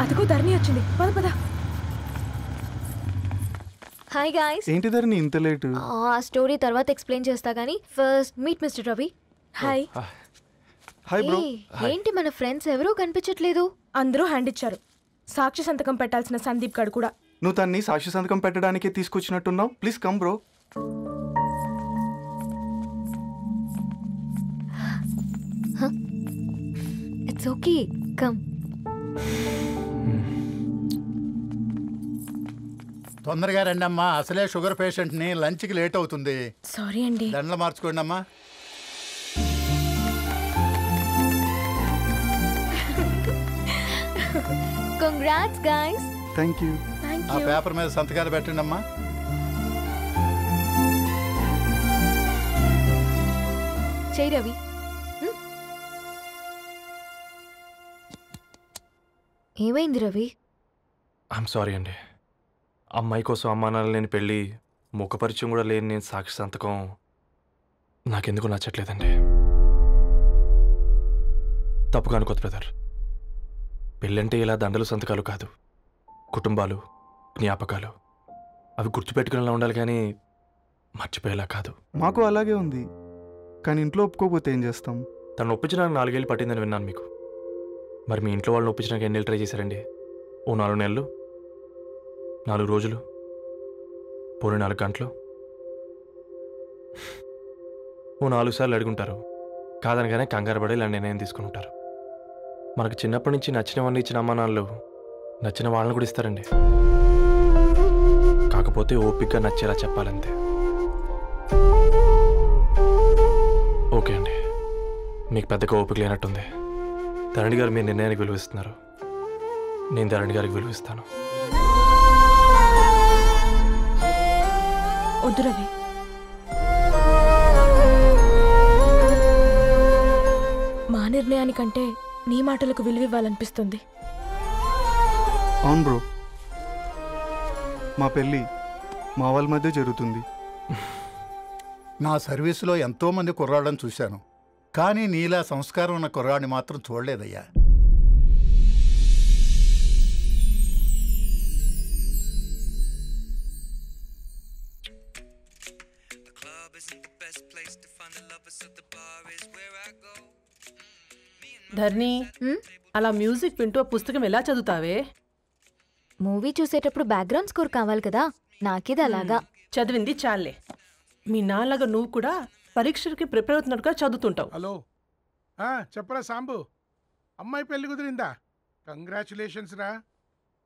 అదిగో ధరణి వచ్చింది. పద పద. Hi guys. ఏంటి ధరణి ఇంత లేట్? ఆ స్టోరీ తర్వాత ఎక్స్ప్లెయిన్ చేస్తా గానీ first meet mister Ravi. Hi. Hi bro. ఏంటి మన ఫ్రెండ్స్ ఎవరూ కనిపించట్లేదు? అందరూ హ్యాండ్ ఇచ్చారు. సాక్షి సంతకం పెట్టాల్సిన సందీప్ గడు కూడా. నువ్వు తన్ని సాక్షి సంతకం పెట్టడానికే తీసుకొచ్చినట్టున్నావు. Please come bro. It's okay, come. తొందరగా రండి అమ్మా, అసలే షుగర్ పేషెంట్ని, లంచ్కి లేట్ అవుతుంది. సారీ అండి. దండలు మార్చుకోండి అమ్మా. Congrats guys. Thank you. ఆ పేపర్ మీద సంతకాలు పెట్టండి అమ్మా. చెయ్ రవి. ఏమైంది రవి? ఐఎమ్ సారీ అండి. అమ్మాయి కోసం అమ్మానాలు లేని పెళ్ళి, ముఖపరిచయం కూడా లేని నేను సాక్షి సంతకం నాకెందుకు నచ్చట్లేదండి. తప్పుగా అనుకోదు బ్రదర్. పెళ్ళంటే ఇలా దండలు సంతకాలు కాదు, కుటుంబాలు, జ్ఞాపకాలు. అవి గుర్తుపెట్టుకునేలా ఉండాలి కానీ మర్చిపోయేలా కాదు. మాకు అలాగే ఉంది, కానీ ఇంట్లో ఒప్పుకోకపోతే ఏం చేస్తాం? తను ఒప్పించడానికి 4 ఏళ్ళు పట్టిందని విన్నాను మీకు. మరి మీ ఇంట్లో వాళ్ళని ఒప్పించడానికి ఎన్ని ఏళ్ళు ట్రై చేశారండి? ఓ 4 నెలలు, 4 రోజులు, పోనీ 4 గంటలు, ఓ 4 సార్లు అడుగుంటారు. కాదనగానే కంగారు పడి ఇలా నిర్ణయం తీసుకుని ఉంటారు. మనకు చిన్నప్పటి నుంచి నచ్చినవన్నీ ఇచ్చిన అమ్మానాళ్ళు నచ్చిన వాళ్ళని కూడా ఇస్తారండి. కాకపోతే ఓపికగా నచ్చేలా చెప్పాలంతే. ఓకే అండి, మీకు పెద్దగా ఓపిక లేనట్టుంది. ధరణి గారు మీ నిర్ణయానికి విలువిస్తున్నారు, నేను ధరణి గారికి విలువిస్తాను. వద్దు రవి. మా నిర్ణయానికంటే నీ మాటలకు విలువివ్వాలనిపిస్తుంది. అవును బ్రో, మా పెళ్ళి మా వాళ్ళ మధ్య జరుగుతుంది. నా సర్వీసులో ఎంతోమంది కుర్రాళ్ళని చూశాను, కానీ నీలా సంస్కారం ఉన్న కుర్రాడిని మాత్రం చూడలేదయ్యా. ధర్ని, అలా మ్యూజిక్ వింటూ పుస్తకం ఎలా చదువుతావే? మూవీ చూసేటప్పుడు బ్యాక్గ్రౌండ్ స్కోర్ కావాలి కదా, నాకిది అలాగా. చదివింది చాలే. మీ నాన్నగా నువ్వు కూడా పరీక్షలకి ప్రిపేర్ అవుతున్నట్టుగా చదువుతుంటావు. హలో, చెప్పరా సాంబు, అమ్మాయి పెళ్లి కుదిరిందా? కంగ్రాచులేషన్స్ రా.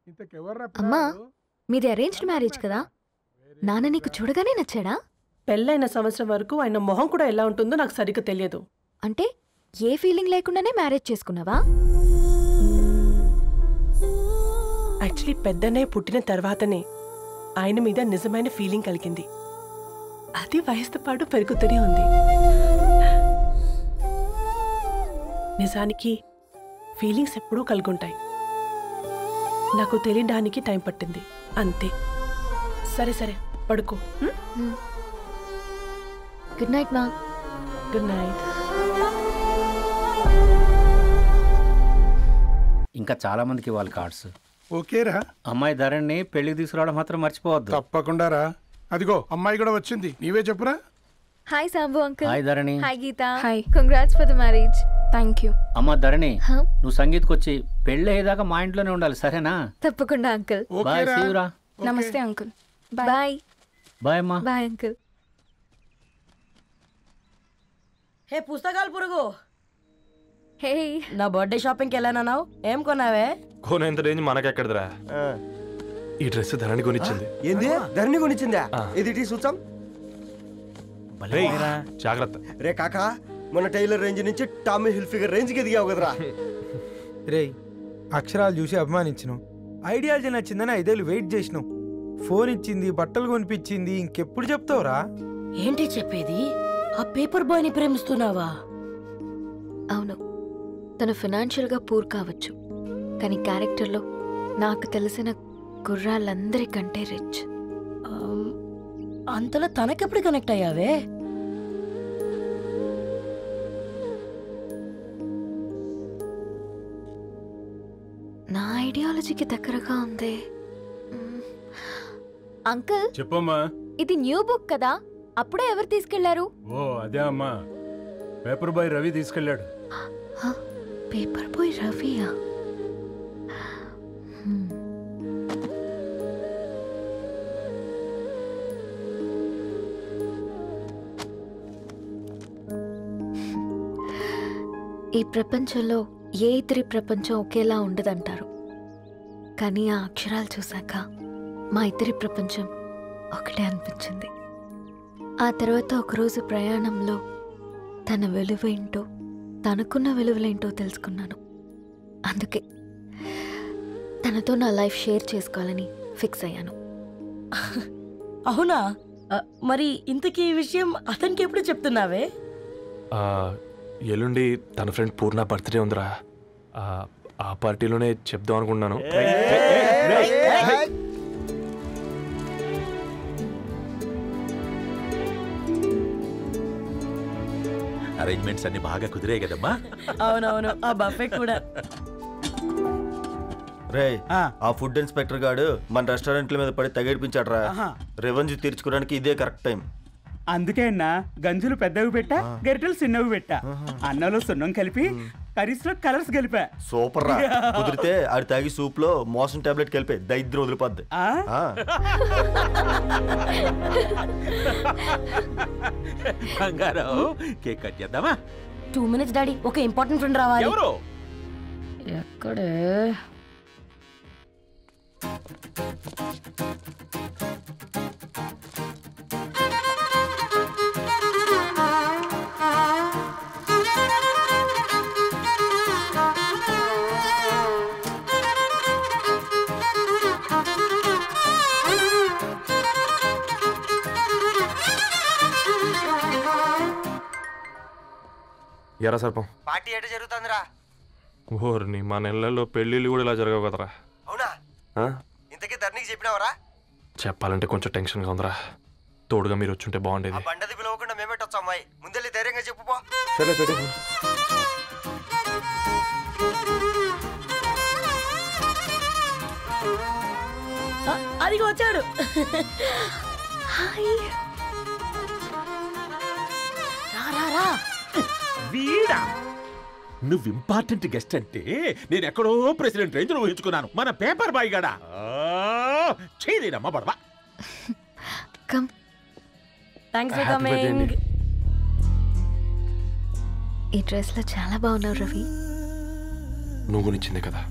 ఇంతకెవర్రా? అమ్మా, మీది అరేంజ్డ్ మ్యారేజ్ కదా, నాన్న నీకు చూడగానే నచ్చాడా? పెళ్ళైన సంవత్సరం వరకు ఆయన మొహం కూడా ఎలా ఉంటుందో నాకు సరిగ్గా తెలియదు. అంటే ఏ ఫీలింగ్ లేకుండానే మ్యారేజ్ చేసుకున్నావా? యాక్చువల్లీ పెద్దనే పుట్టిన తర్వాతనే ఆయన మీద నిజమైన ఫీలింగ్ కలిగింది. అది వయసుతో పాటు పెరుగుతూనే ఉంది. నిజానికి ఫీలింగ్స్ ఎప్పుడూ కలుగుంటాయి, నాకు తెలియడానికి టైం పట్టింది అంతే. సరే సరే, పడుకో. గుడ్ నైట్ మా. Good night. ఇంకా చాలా మందికి ఇవ్వాలి కార్డ్స్. ఓకేరా. అమ్మాయి ధరణి పెళ్లికి తీసుకురావడం మాత్రం మర్చిపోవద్దు. తప్పకుండా రా. అదిగో అమ్మాయి కూడా వచ్చింది, నీవే చెప్పురా. Hi Sambu uncle. Hi Dharani. Hi Geetha. Hi. Congrats for the marriage. Thank you. అమ్మ ధరణి, నువ్వు సంగీత్కి వచ్చి పెళ్ళి అయ్యేదాకా మా ఇంట్లోనే ఉండాలి, సరేనా? తప్పకుండా అంకుల్. బాయ్, సీయురా. నమస్తే అంకుల్. బాయ్. బాయ్ అమ్మా. Bye uncle. హే పుస్తకాలు పురుగు, హే, నా బర్త్డే షాపింగ్కి వెళ్ళానన్నావు, ఏం కొన్నావే? కోనేంత రేంజ్ మనకెక్కడదిరా. ఈ డ్రెస్ ధరణి కొనిచ్చింది. ఏంది? ధరణి కొనిచ్చిందా? ఇది చూసాం. జాగ్రత్త రే కాకా, మన టైలర్ రేంజ్ నుంచి టామీ హిల్ఫిగర్ రేంజ్కి ఎదిగావు కదరా. రే, అక్షరాలు చూసి అభిమానించినావు, ఐడియాలజీ నచ్చిందని 5 ఏళ్ళు వెయిట్ చేసినావు, ఫోన్ ఇచ్చింది, బట్టలు కొనిపించింది, ఇంకెప్పుడు చెప్తావురా? ఏంటి చెప్పేది? ఆ పేపర్ బాయ్ని ప్రేమిస్తున్నావా? అవును, తను ఫైనాన్షియల్గా పూర్ కావచ్చు, కానీ క్యారెక్టర్లో నాకు తెలిసిన కుర్రాళ్ళందరికంటే రిచ్. అంతలా తనకెప్పుడు కనెక్ట్ అయ్యావే? నా ఐడియాలజీకి దగ్గరగా ఉంది. అంకుల్ చెప్పమ్మా. ఇది న్యూ బుక్ కదా, అప్పుడే ఎవరు తీసుకెళ్లారు? ఓ అదే అమ్మా, పేపర్ బాయ్ రవి తీసుకెళ్ళాడు. పేపర్ బాయ్ రవియా? ఈ ప్రపంచంలో ఏ ఇద్దరి ప్రపంచం ఒకేలా ఉండదంటారు, కానీ ఆ అక్షరాలు చూశాక మా ఇద్దరి ప్రపంచం ఒకటే అనిపించింది. ఆ తర్వాత ఒకరోజు ప్రయాణంలో తన విలువేంటో, తనకున్న విలువలేంటో తెలుసుకున్నాను. అందుకే తనతో నా లైఫ్ షేర్ చేసుకోవాలని ఫిక్స్ అయ్యాను. అవునా? మరి ఇంతకీ ఈ విషయం అతనికి ఎప్పుడు చెప్తున్నావే? ఎల్లుండి తన ఫ్రెండ్ పూర్ణ బర్త్డే ఉందిరా, ఆ పార్టీలోనే చెప్దాం అనుకున్నాను. అరేంజ్మెంట్స్ అన్ని బాగా కుదిరాయి కదమ్మా? అవునవును, ఆ బఫే కూడా. రే, ఆ ఫుడ్ ఇన్స్పెక్టర్ గాడు మన రెస్టారెంట్ల మీద పడి తగేడిపించాడ్రా. రెవెన్యూ తీర్చుకోవడానికి ఇదే కరెక్ట్ టైం. అందుకే అన్న గంజులు పెద్దవి పెట్టా, గరిటెలు చిన్నవి పెట్టా. అన్నంలో సున్నం కలిపి కర్రీస్ లో కలర్స్ కలిపా. సూపర్ రా. కుదిరితే ఆడి తాగి సూప్ లో మోషన్ టాబ్లెట్ కలిపే దైద్యం వదిలిపోద్ది. బంగారం, కేక్ కట్ చేద్దామా? 2 minutes డాడీ, ఒక ఇంపార్టెంట్ ఫ్రెండ్ రావాలి. ఎవరు? ఎక్కడే? ఎరా సర్పం, పార్టీ ఎట జరుగుతుందిరా? ఓర్ని మా నెలల్లో పెళ్ళిళ్ళు కూడా ఇలా జరగవు కదరా. అవునా? ఇంతకీ ధరణికి చెప్పినావరా? చెప్పాలంటే కొంచెం టెన్షన్గా ఉందిరా. తోడుగా మీరు వచ్చుంటే బాగుండేది. బండది పిలవకుండా మేమేటొచ్చు అమ్మాయి, ముందెళ్ళి ధైర్యంగా చెప్పుపో. సరే పెట్టి. అదిగో వచ్చాడు. వీడా? నువ్వు ఇంపార్టెంట్ గెస్ట్ అంటే నేను ఎక్కడో ప్రెసిడెంట్ రేంజ్ లో ఊహించుకున్నాను. మన పేపర్ బాయ్ గడా చేయలేనమ్మా బడవా. Thanks for coming. ఈ డ్రెస్ లో చాలా బాగున్నావు రవి. నువ్వు కొనిచ్చిందే కదా.